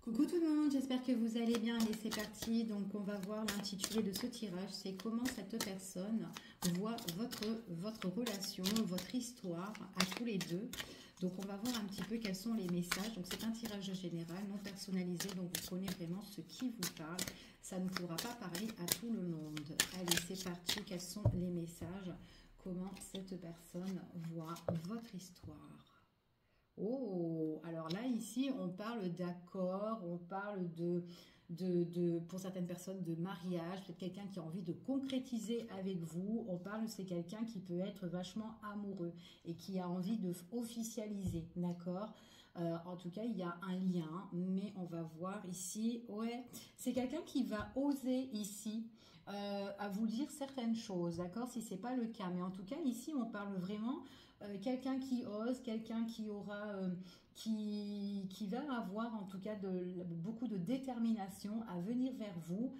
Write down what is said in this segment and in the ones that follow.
Coucou tout le monde, j'espère que vous allez bien. Allez, c'est parti. Donc, on va voir l'intitulé de ce tirage. C'est comment cette personne voit votre relation, votre histoire à tous les deux. Donc, on va voir un petit peu quels sont les messages. Donc, c'est un tirage général, non personnalisé. Donc, vous prenez vraiment ce qui vous parle. Ça ne pourra pas parler à tout le monde. Allez, c'est parti. Quels sont les messages? Comment cette personne voit votre histoire? Oh, alors là, ici, on parle d'accord, on parle pour certaines personnes, de mariage, peut-être quelqu'un qui a envie de concrétiser avec vous. On parle, c'est quelqu'un qui peut être vachement amoureux et qui a envie de officialiser, d'accord? En tout cas, il y a un lien, mais on va voir ici, ouais, c'est quelqu'un qui va oser ici à vous dire certaines choses, d'accord? Si c'est pas le cas, mais en tout cas, ici, on parle vraiment quelqu'un qui ose, quelqu'un qui aura, qui va avoir en tout cas beaucoup de détermination à venir vers vous.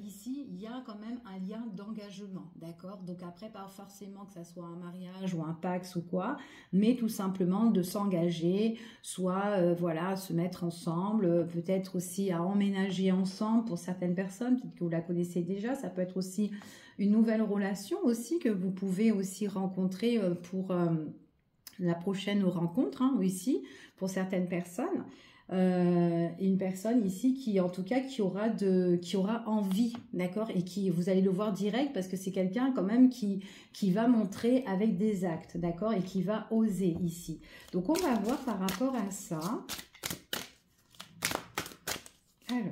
Ici, il y a quand même un lien d'engagement, d'accord? Donc après, pas forcément que ça soit un mariage ou un pax ou quoi, mais tout simplement de s'engager, soit voilà, se mettre ensemble, peut-être aussi à emménager ensemble pour certaines personnes, peut-être que vous la connaissez déjà, ça peut être aussi une nouvelle relation aussi que vous pouvez aussi rencontrer pour la prochaine rencontre, hein, ici, pour certaines personnes. Une personne ici qui, en tout cas, qui aura envie, d'accord, et qui, vous allez le voir direct parce que c'est quelqu'un quand même qui va montrer avec des actes, d'accord, et qui va oser ici. Donc, on va voir par rapport à ça. Alors,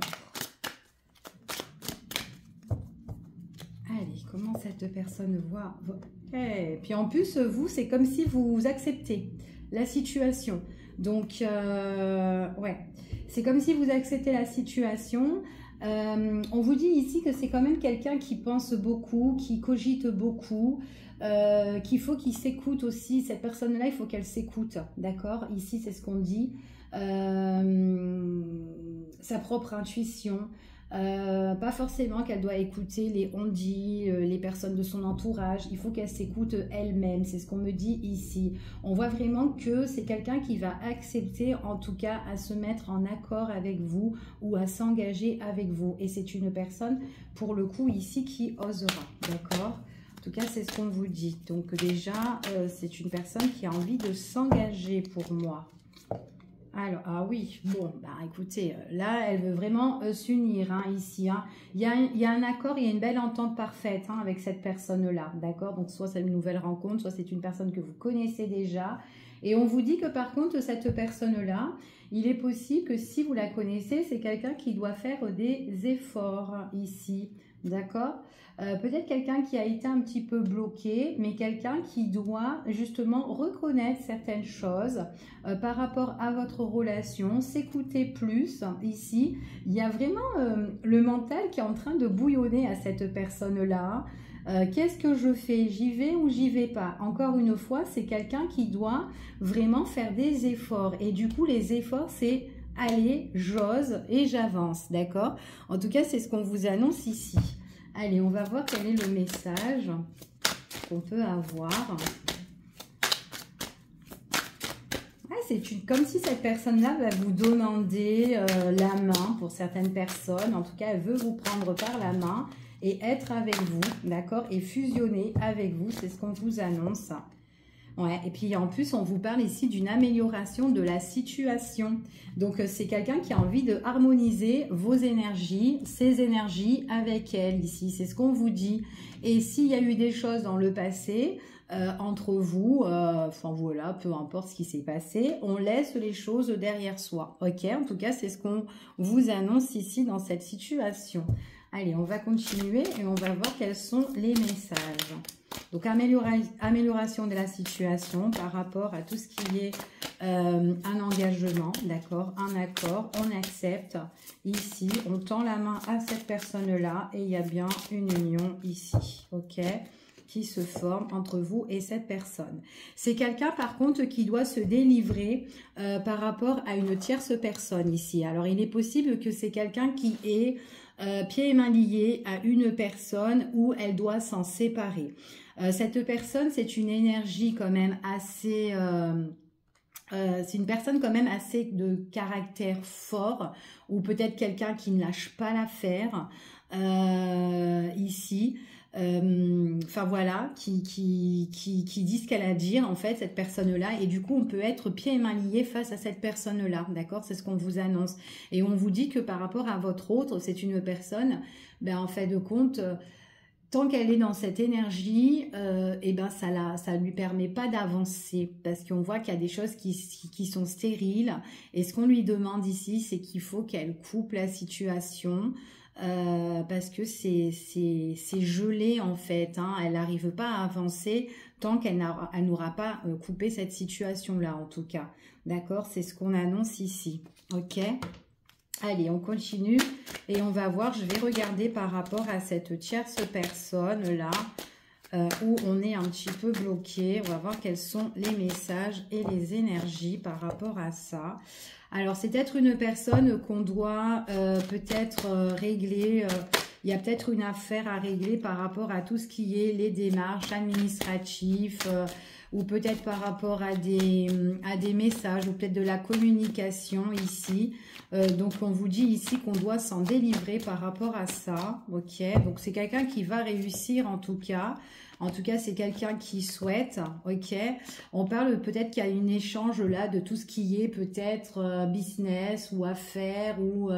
allez, comment cette personne voit... Et puis en plus, vous, c'est comme si vous acceptez la situation. Donc, ouais, c'est comme si vous acceptez la situation. On vous dit ici que c'est quand même quelqu'un qui pense beaucoup, qui cogite beaucoup, qu'il faut qu'il s'écoute aussi. Cette personne-là, il faut qu'elle s'écoute, d'accord? Ici, c'est ce qu'on dit. Sa propre intuition. Pas forcément qu'elle doit écouter les on-dit, les personnes de son entourage. Il faut qu'elle s'écoute elle-même. C'est ce qu'on me dit ici. On voit vraiment que c'est quelqu'un qui va accepter, en tout cas, à se mettre en accord avec vous ou à s'engager avec vous. Et c'est une personne, pour le coup, ici, qui osera. D'accord ? En tout cas, c'est ce qu'on vous dit. Donc déjà, c'est une personne qui a envie de s'engager pour moi. Alors, ah oui, bon, bah écoutez, là, elle veut vraiment s'unir, hein, ici. Hein. Il y a un accord, il y a une belle entente parfaite, hein, avec cette personne-là, d'accord? Donc, soit c'est une nouvelle rencontre, soit c'est une personne que vous connaissez déjà. Et on vous dit que par contre, cette personne-là, il est possible que si vous la connaissez, c'est quelqu'un qui doit faire des efforts ici, d'accord? Peut-être quelqu'un qui a été un petit peu bloqué, mais quelqu'un qui doit justement reconnaître certaines choses par rapport à votre relation, s'écouter plus. Ici, il y a vraiment le mental qui est en train de bouillonner à cette personne-là. Qu'est-ce que je fais? J'y vais ou j'y vais pas? Encore une fois, c'est quelqu'un qui doit vraiment faire des efforts. Et du coup, les efforts, c'est allez, j'ose et j'avance, d'accord? En tout cas, c'est ce qu'on vous annonce ici. Allez, on va voir quel est le message qu'on peut avoir. C'est comme si cette personne-là va vous demander la main pour certaines personnes. En tout cas, elle veut vous prendre par la main et être avec vous, d'accord? Et fusionner avec vous, c'est ce qu'on vous annonce. Ouais, et puis en plus, on vous parle ici d'une amélioration de la situation. Donc, c'est quelqu'un qui a envie de harmoniser vos énergies, ses énergies avec elle ici. C'est ce qu'on vous dit. Et s'il y a eu des choses dans le passé entre vous, enfin voilà, peu importe ce qui s'est passé, on laisse les choses derrière soi. Ok, en tout cas, c'est ce qu'on vous annonce ici dans cette situation. Allez, on va continuer et on va voir quels sont les messages. Donc, amélioration de la situation par rapport à tout ce qui est un engagement, d'accord, un accord, on accepte. Ici, on tend la main à cette personne-là et il y a bien une union ici, ok, qui se forme entre vous et cette personne. C'est quelqu'un, par contre, qui doit se délivrer par rapport à une tierce personne ici. Alors, il est possible que c'est quelqu'un qui est pieds et mains liés à une personne où elle doit s'en séparer. Cette personne, c'est une énergie quand même assez c'est une personne quand même assez de caractère fort, ou peut-être quelqu'un qui ne lâche pas l'affaire ici. Enfin voilà, qui dit ce qu'elle a à dire en fait, cette personne-là, et du coup on peut être pieds et mains liés face à cette personne-là, d'accord? C'est ce qu'on vous annonce. Et on vous dit que par rapport à votre autre, c'est une personne, ben en fait de compte, tant qu'elle est dans cette énergie, et ben ça lui permet pas d'avancer, parce qu'on voit qu'il y a des choses qui sont stériles, et ce qu'on lui demande ici, c'est qu'il faut qu'elle coupe la situation, parce que c'est gelé en fait, hein. Elle n'arrive pas à avancer tant qu'elle n'aura pas coupé cette situation-là en tout cas, d'accord? C'est ce qu'on annonce ici, ok? Allez, on continue et on va voir, je vais regarder par rapport à cette tierce personne-là, où on est un petit peu bloqué. On va voir quels sont les messages et les énergies par rapport à ça. Alors, c'est peut-être une personne qu'on doit peut-être régler. Il y a peut-être une affaire à régler par rapport à tout ce qui est les démarches administratives, ou peut-être par rapport à des messages, ou peut-être de la communication ici. Donc, on vous dit ici qu'on doit s'en délivrer par rapport à ça. Ok, donc c'est quelqu'un qui va réussir en tout cas. En tout cas, c'est quelqu'un qui souhaite, ok. On parle peut-être qu'il y a un échange là de tout ce qui est peut-être business ou affaires, ou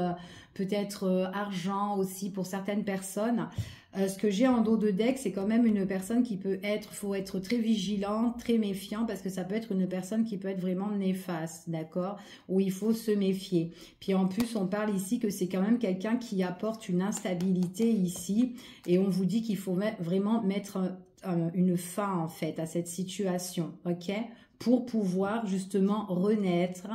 peut-être argent aussi pour certaines personnes. Ce que j'ai en dos de deck, c'est quand même une personne qui peut être, faut être très vigilant, très méfiant, parce que ça peut être une personne qui peut être vraiment néfaste, d'accord, où il faut se méfier. Puis en plus, on parle ici que c'est quand même quelqu'un qui apporte une instabilité ici, et on vous dit qu'il faut vraiment mettre une fin en fait à cette situation, ok, pour pouvoir justement renaître.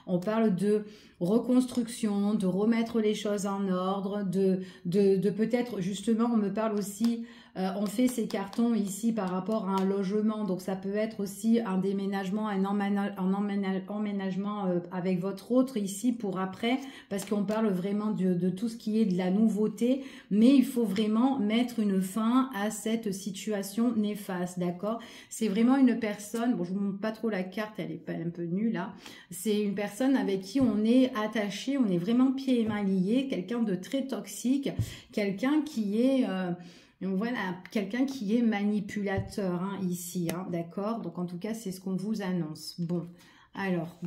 On parle de reconstruction, de remettre les choses en ordre, de peut-être justement, on me parle aussi, on fait ces cartons ici par rapport à un logement, donc ça peut être aussi un déménagement, un emménagement avec votre autre ici pour après, parce qu'on parle vraiment de tout ce qui est de la nouveauté, mais il faut vraiment mettre une fin à cette situation néfaste, d'accord? C'est vraiment une personne, bon je vous montre pas trop la carte, elle est pas un peu nue là, c'est une personne avec qui on est attaché, on est vraiment pieds et mains liés, quelqu'un de très toxique, quelqu'un qui est... voilà, quelqu'un qui est manipulateur hein, ici, hein, d'accord? Donc en tout cas, c'est ce qu'on vous annonce. Bon, alors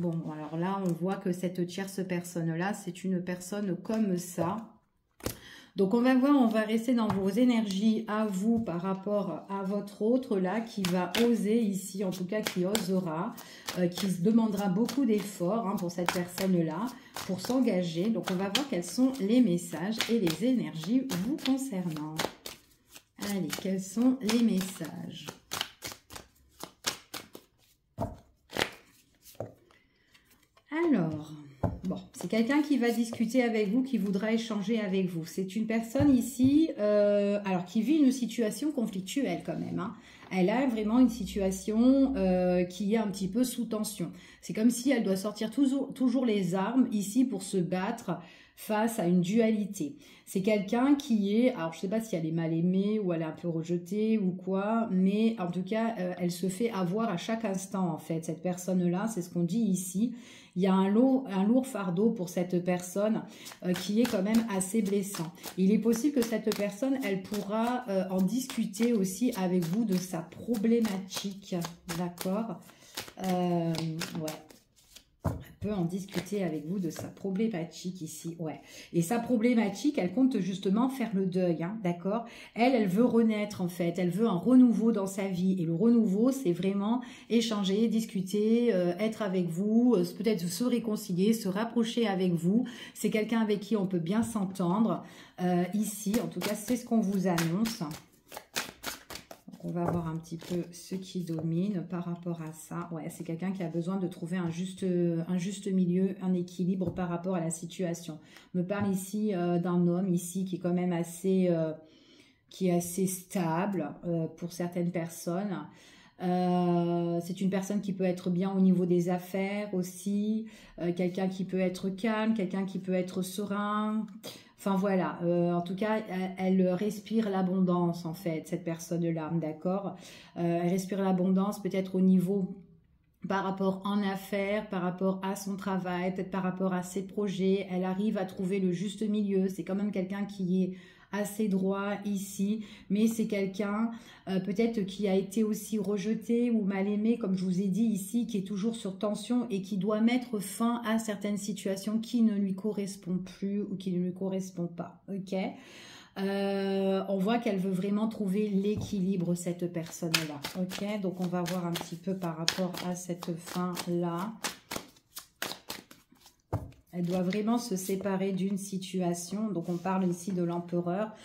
là, on voit que cette tierce personne-là, c'est une personne comme ça. Donc on va voir, on va rester dans vos énergies à vous par rapport à votre autre là, qui va oser ici, en tout cas qui osera, qui se demandera beaucoup d'efforts hein, pour cette personne-là, pour s'engager. Donc on va voir quels sont les messages et les énergies vous concernant. Allez, quels sont les messages? Alors, bon, c'est quelqu'un qui va discuter avec vous, qui voudra échanger avec vous. C'est une personne ici, alors qui vit une situation conflictuelle quand même. Hein. Elle a vraiment une situation qui est un petit peu sous tension. C'est comme si elle doit sortir toujours les armes ici pour se battre face à une dualité. C'est quelqu'un qui est, alors je ne sais pas si elle est mal aimée ou elle est un peu rejetée ou quoi, mais en tout cas, elle se fait avoir à chaque instant en fait. Cette personne-là, c'est ce qu'on dit ici. Il y a un lourd fardeau pour cette personne qui est quand même assez blessant. Il est possible que cette personne, elle pourra en discuter aussi avec vous de sa problématique, d'accord? Ouais. Elle peut en discuter avec vous de sa problématique ici, ouais. Et sa problématique, elle compte justement faire le deuil, hein, d'accord? Elle veut renaître en fait, elle veut un renouveau dans sa vie. Et le renouveau, c'est vraiment échanger, discuter, être avec vous, peut-être se réconcilier, se rapprocher avec vous. C'est quelqu'un avec qui on peut bien s'entendre. Ici, en tout cas, c'est ce qu'on vous annonce. On va voir un petit peu ce qui domine par rapport à ça. Ouais, c'est quelqu'un qui a besoin de trouver un juste milieu, un équilibre par rapport à la situation. On me parle ici d'un homme ici qui est quand même assez, qui est assez stable pour certaines personnes. C'est une personne qui peut être bien au niveau des affaires aussi, quelqu'un qui peut être calme, quelqu'un qui peut être serein. Enfin voilà, en tout cas, elle respire l'abondance en fait, cette personne-là, d'accord? Elle respire l'abondance peut-être au niveau par rapport en affaires, par rapport à son travail, peut-être par rapport à ses projets. Elle arrive à trouver le juste milieu. C'est quand même quelqu'un qui est assez droit ici, mais c'est quelqu'un peut-être qui a été aussi rejeté ou mal aimé, comme je vous ai dit ici, qui est toujours sur tension et qui doit mettre fin à certaines situations qui ne lui correspondent plus ou qui ne lui correspondent pas. Ok. On voit qu'elle veut vraiment trouver l'équilibre, cette personne-là. Ok, donc on va voir un petit peu par rapport à cette fin-là. Elle doit vraiment se séparer d'une situation. Donc on parle ici de l'empereur.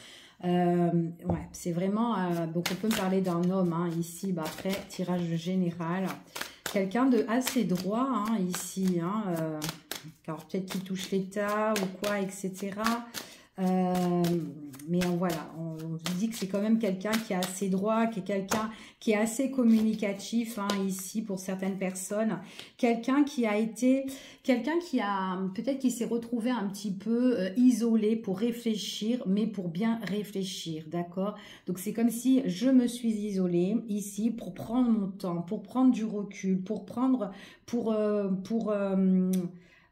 Ouais, c'est vraiment... donc on peut parler d'un homme hein, ici. Bah, après, tirage général. Quelqu'un de assez droit hein, ici. Hein, alors peut-être qu'il touche l'État ou quoi, etc. Mais voilà, on dit que c'est quand même quelqu'un qui est assez droit, qui est quelqu'un qui est assez communicatif hein, ici pour certaines personnes. Quelqu'un qui a été, quelqu'un qui a, peut-être qui s'est retrouvé un petit peu isolé pour réfléchir, mais pour bien réfléchir, d'accord? Donc c'est comme si je me suis isolée ici pour prendre mon temps, pour prendre du recul, pour prendre,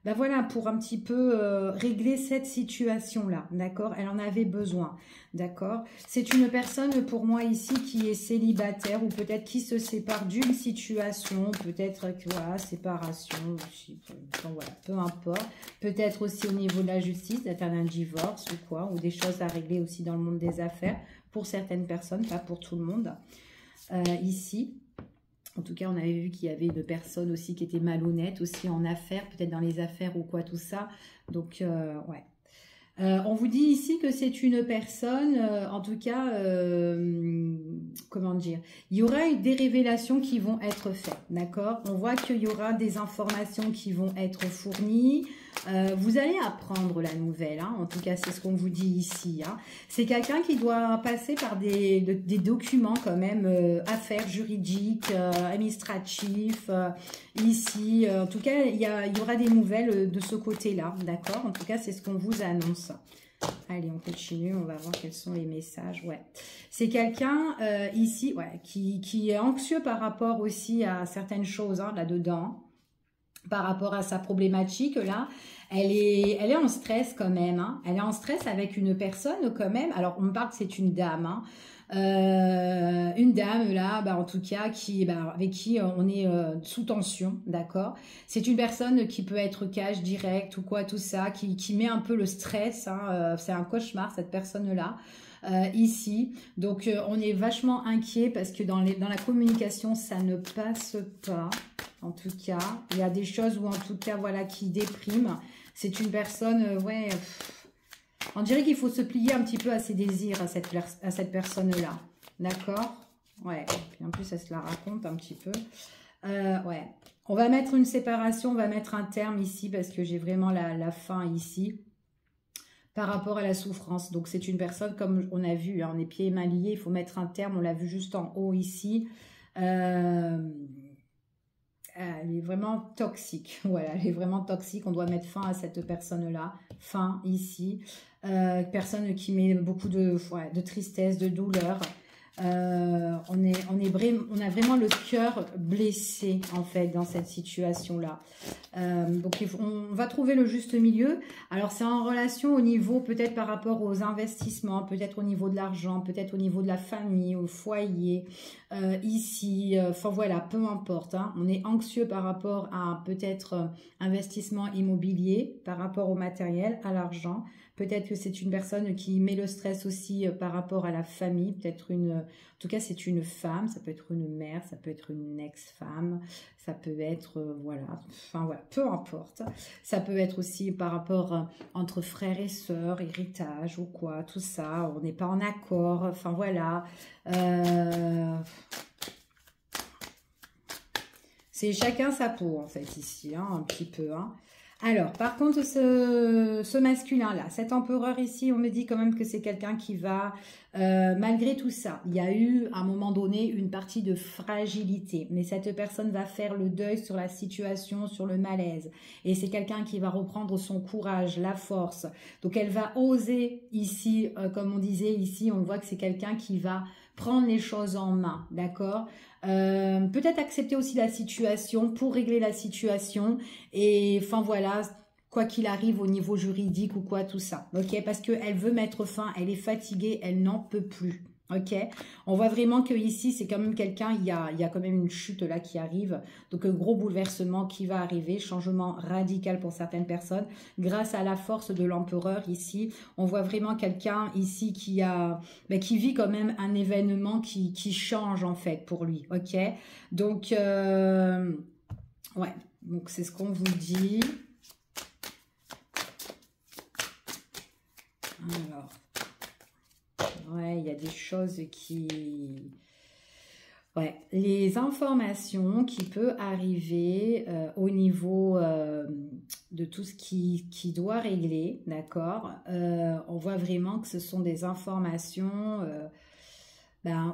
ben voilà, pour un petit peu régler cette situation-là, d'accord? Elle en avait besoin, d'accord? C'est une personne pour moi ici qui est célibataire ou peut-être qui se sépare d'une situation, peut-être voilà, séparation, enfin, voilà, peu importe. Peut-être aussi au niveau de la justice, d'être un divorce ou quoi, ou des choses à régler aussi dans le monde des affaires pour certaines personnes, pas pour tout le monde, ici. En tout cas, on avait vu qu'il y avait une personne aussi qui était malhonnête, aussi en affaires, peut-être dans les affaires ou quoi, tout ça. Donc, ouais. On vous dit ici que c'est une personne, en tout cas, comment dire, il y aura des révélations qui vont être faites, d'accord? On voit qu'il y aura des informations qui vont être fournies. Vous allez apprendre la nouvelle, hein, en tout cas, c'est ce qu'on vous dit ici. Hein. C'est quelqu'un qui doit passer par des documents quand même, affaires juridiques, administratifs, ici. En tout cas, il y aura des nouvelles de ce côté-là, d'accord? En tout cas, c'est ce qu'on vous annonce. Allez, on continue, on va voir quels sont les messages. Ouais, c'est quelqu'un ici ouais, qui est anxieux par rapport aussi à certaines choses hein, là-dedans. Par rapport à sa problématique, là, elle est en stress quand même. Hein. Elle est en stress avec une personne quand même. Alors, on me parle que c'est une dame. Hein. Une dame, là, bah, en tout cas, avec qui on est sous tension, d'accord? C'est une personne qui peut être cash, direct ou quoi, tout ça, qui met un peu le stress. Hein. C'est un cauchemar, cette personne-là. Ici, donc on est vachement inquiet parce que dans la communication ça ne passe pas, en tout cas il y a des choses où en tout cas voilà qui dépriment. C'est une personne ouais on dirait qu'il faut se plier un petit peu à ses désirs à cette personne là, d'accord? Ouais, puis en plus elle se la raconte un petit peu. Ouais, on va mettre une séparation, on va mettre un terme ici parce que j'ai vraiment la fin ici par rapport à la souffrance. Donc, c'est une personne, comme on a vu, hein, on est pieds et mains liés, il faut mettre un terme, on l'a vu juste en haut ici. Elle est vraiment toxique, voilà, elle est vraiment toxique, on doit mettre fin à cette personne-là, fin ici. Personne qui met beaucoup de tristesse, de douleur. On a vraiment le cœur blessé en fait dans cette situation là, donc on va trouver le juste milieu. Alors c'est en relation au niveau peut-être par rapport aux investissements, peut-être au niveau de l'argent, peut-être au niveau de la famille, au foyer, ici, enfin voilà, peu importe, hein. On est anxieux par rapport à peut-être investissement immobilier, par rapport au matériel, à l'argent. Peut-être que c'est une personne qui met le stress aussi par rapport à la famille. Peut-être en tout cas c'est une femme, ça peut être une mère, ça peut être une ex-femme, ça peut être, voilà, enfin voilà, peu importe. Ça peut être aussi par rapport entre frères et sœurs, héritage ou quoi, tout ça, on n'est pas en accord, enfin voilà. C'est chacun sa peau en fait ici, hein, un petit peu, hein. Alors, par contre, ce masculin-là, cet empereur ici, on me dit quand même que c'est quelqu'un qui va, malgré tout ça, il y a eu à un moment donné une partie de fragilité, mais cette personne va faire le deuil sur la situation, sur le malaise, et c'est quelqu'un qui va reprendre son courage, la force, donc elle va oser ici, comme on disait ici, on voit que c'est quelqu'un qui va prendre les choses en main, d'accord? Peut-être accepter aussi la situation pour régler la situation et enfin voilà, quoi qu'il arrive au niveau juridique ou quoi, tout ça, ok? Parce qu'elle veut mettre fin, elle est fatiguée, elle n'en peut plus. Ok, on voit vraiment que ici c'est quand même quelqu'un, il y a quand même une chute là qui arrive, donc un gros bouleversement qui va arriver, changement radical pour certaines personnes, grâce à la force de l'empereur ici, on voit vraiment quelqu'un ici qui vit quand même un événement qui change en fait pour lui, ok, donc ouais, donc c'est ce qu'on vous dit. Alors, ouais, il y a des choses qui... Ouais, les informations qui peuvent arriver au niveau de tout ce qui doit régler, d'accord? On voit vraiment que ce sont des informations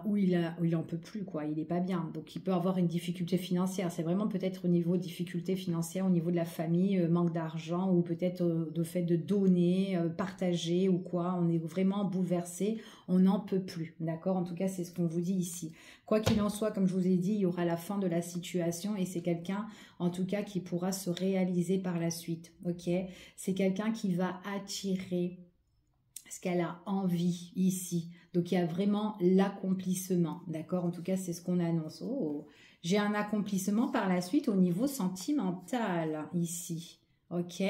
où il en peut plus, quoi. Il n'est pas bien. Donc, il peut avoir une difficulté financière. C'est vraiment peut-être au niveau de difficulté financière, au niveau de la famille, manque d'argent ou peut-être de fait de donner, partager ou quoi. On est vraiment bouleversé. On n'en peut plus, d'accord? En tout cas, c'est ce qu'on vous dit ici. Quoi qu'il en soit, comme je vous ai dit, il y aura la fin de la situation et c'est quelqu'un, en tout cas, qui pourra se réaliser par la suite, ok? C'est quelqu'un qui va attirer ce qu'elle a envie ici. Donc, il y a vraiment l'accomplissement, d'accord? En tout cas, c'est ce qu'on annonce. Oh, j'ai un accomplissement par la suite au niveau sentimental ici, ok?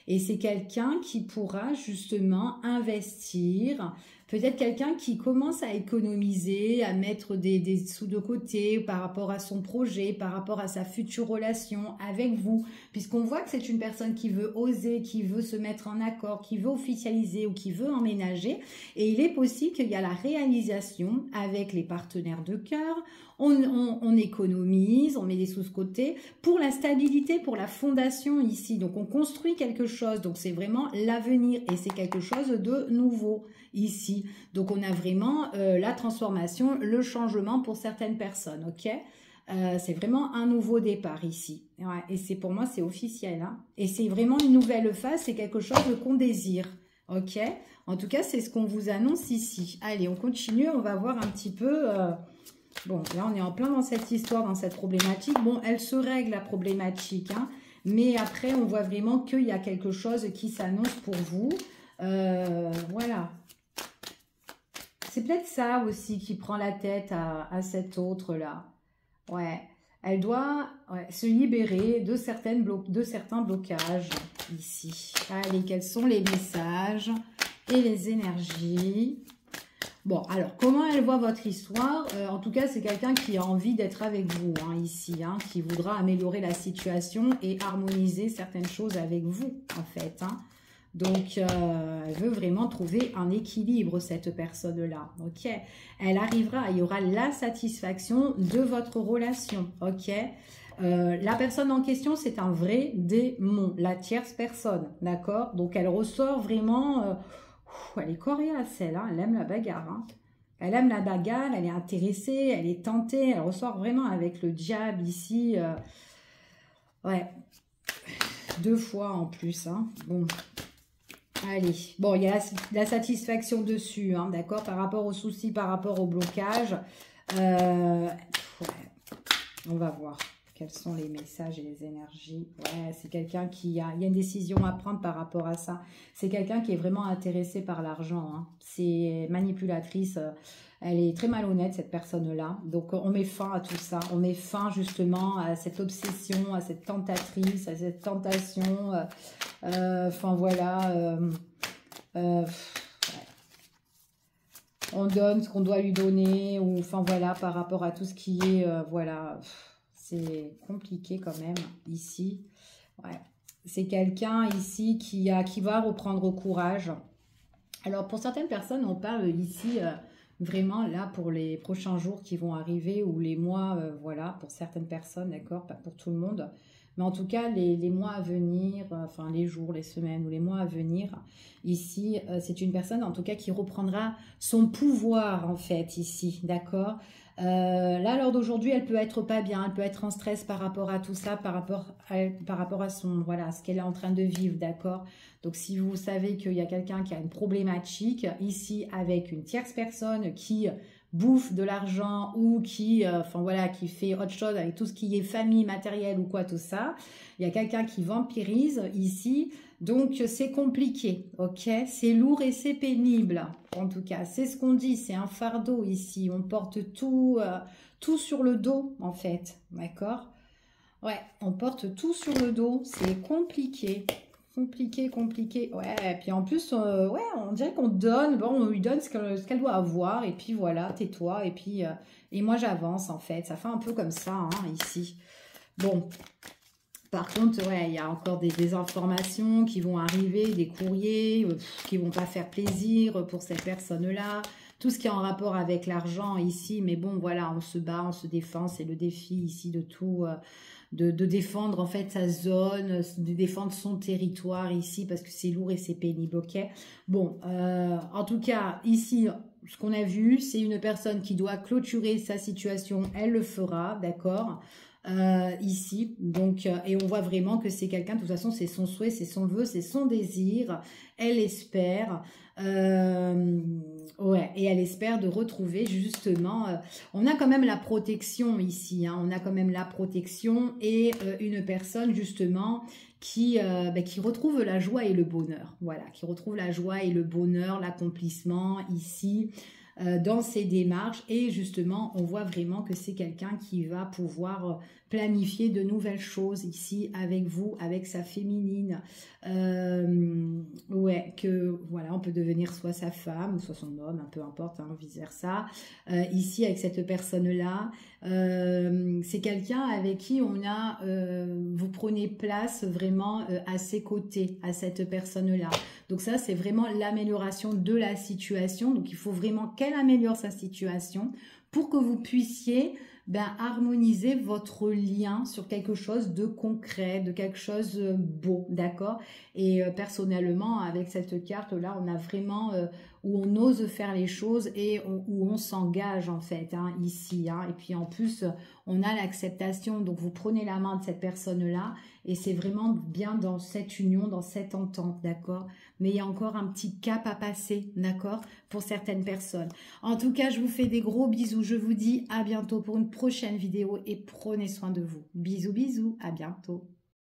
Et c'est quelqu'un qui pourra justement investir, peut-être quelqu'un qui commence à économiser, à mettre des sous de côté par rapport à son projet, par rapport à sa future relation avec vous, puisqu'on voit que c'est une personne qui veut oser, qui veut se mettre en accord, qui veut officialiser ou qui veut emménager. Et il est possible qu'il y a la réalisation avec les partenaires de cœur. On économise, on met des sous de côté pour la stabilité, pour la fondation ici. Donc, on construit quelque chose. Donc, c'est vraiment l'avenir et c'est quelque chose de nouveau ici. Donc, on a vraiment la transformation, le changement pour certaines personnes, ok? C'est vraiment un nouveau départ ici. Ouais, et c'est pour moi, c'est officiel. Hein? Et c'est vraiment une nouvelle phase, c'est quelque chose qu'on désire, ok? En tout cas, c'est ce qu'on vous annonce ici. Allez, on continue, on va voir un petit peu... Bon, là, on est en plein dans cette histoire, dans cette problématique. Bon, elle se règle, la problématique, hein, mais après, on voit vraiment qu'il y a quelque chose qui s'annonce pour vous. Voilà. C'est peut-être ça aussi qui prend la tête à cette autre-là. Ouais. Elle doit se libérer de certains blocages ici. Allez, quels sont les messages et les énergies ? Bon, alors, comment elle voit votre histoire? En tout cas, c'est quelqu'un qui a envie d'être avec vous, hein, ici, hein, qui voudra améliorer la situation et harmoniser certaines choses avec vous, en fait. Hein. Donc, elle veut vraiment trouver un équilibre, cette personne-là, ok? Elle arrivera, il y aura la satisfaction de votre relation, ok? La personne en question, c'est un vrai démon, la tierce personne, d'accord? Donc, elle ressort vraiment... elle est coriace, elle, hein, elle aime la bagarre. Hein. Elle aime la bagarre, elle est intéressée, elle est tentée. Elle ressort vraiment avec le diable ici. Ouais, 2 fois en plus. Hein. Bon, allez. Bon, il y a la satisfaction dessus, hein, d'accord, par rapport aux soucis, par rapport au blocage. Ouais. On va voir. Quels sont les messages et les énergies? Ouais, c'est quelqu'un il y a une décision à prendre par rapport à ça. C'est quelqu'un qui est vraiment intéressé par l'argent. Hein. C'est manipulatrice. Elle est très malhonnête, cette personne-là. Donc, on met fin à tout ça. On met fin, justement, à cette obsession, à cette tentatrice, à cette tentation. Enfin, voilà. On donne ce qu'on doit lui donner. Ou, enfin, voilà, par rapport à tout ce qui est... voilà... C'est compliqué quand même, ici. Ouais. C'est quelqu'un ici qui va reprendre courage. Alors, pour certaines personnes, on parle ici vraiment là pour les prochains jours qui vont arriver ou les mois, voilà, pour certaines personnes, d'accord, pas pour tout le monde. Mais en tout cas, les mois à venir, enfin les jours, les semaines ou les mois à venir, ici, c'est une personne en tout cas qui reprendra son pouvoir en fait ici, d'accord? Là, lors d'aujourd'hui, elle peut être pas bien, elle peut être en stress par rapport à tout ça, par rapport à son, voilà, ce qu'elle est en train de vivre, d'accord? Donc, si vous savez qu'il y a quelqu'un qui a une problématique ici avec une tierce personne qui bouffe de l'argent ou qui, enfin voilà, qui fait autre chose avec tout ce qui est famille, matériel ou quoi, tout ça. Il y a quelqu'un qui vampirise ici, donc c'est compliqué, ok? C'est lourd et c'est pénible, en tout cas. C'est ce qu'on dit, c'est un fardeau ici. On porte tout, tout sur le dos, en fait, d'accord? Ouais, on porte tout sur le dos, c'est compliqué. Compliqué, compliqué. Ouais, et puis en plus, ouais, on dirait qu'on donne, bon, on lui donne ce qu'elle doit avoir, et puis voilà, tais-toi, et moi j'avance en fait. Ça fait un peu comme ça, hein, ici. Bon, par contre, ouais, il y a encore des informations qui vont arriver, des courriers qui vont pas faire plaisir pour cette personne-là. Tout ce qui est en rapport avec l'argent ici, mais bon, voilà, on se bat, on se défend, c'est le défi ici de tout... de défendre en fait sa zone, de défendre son territoire ici parce que c'est lourd et c'est pénible, ok? Bon, en tout cas, ici, ce qu'on a vu, c'est une personne qui doit clôturer sa situation, elle le fera, d'accord? Ici, donc, et on voit vraiment que c'est quelqu'un, de toute façon, c'est son souhait, c'est son vœu, c'est son désir, elle espère, ouais, et elle espère de retrouver justement, on a quand même la protection ici, hein, on a quand même la protection et une personne justement qui retrouve la joie et le bonheur, voilà, qui retrouve la joie et le bonheur, l'accomplissement ici, dans ses démarches et justement on voit vraiment que c'est quelqu'un qui va pouvoir planifier de nouvelles choses ici avec vous, avec sa féminine, ouais, que voilà, on peut devenir soit sa femme ou soit son homme, peu importe, hein, vice versa, ici avec cette personne là, c'est quelqu'un avec qui on a, vous prenez place vraiment à ses côtés, à cette personne là. Donc ça, c'est vraiment l'amélioration de la situation. Donc il faut vraiment qu'elle améliore sa situation pour que vous puissiez harmoniser votre lien sur quelque chose de concret, de quelque chose de beau, d'accord? Et personnellement, avec cette carte-là, on a vraiment où on ose faire les choses et où on s'engage en fait, hein, ici. Hein, et puis en plus, on a l'acceptation. Donc vous prenez la main de cette personne-là et c'est vraiment bien dans cette union, dans cette entente, d'accord? Mais il y a encore un petit cap à passer, d'accord? Pour certaines personnes. En tout cas, je vous fais des gros bisous. Je vous dis à bientôt pour une prochaine vidéo et prenez soin de vous. Bisous, bisous. À bientôt.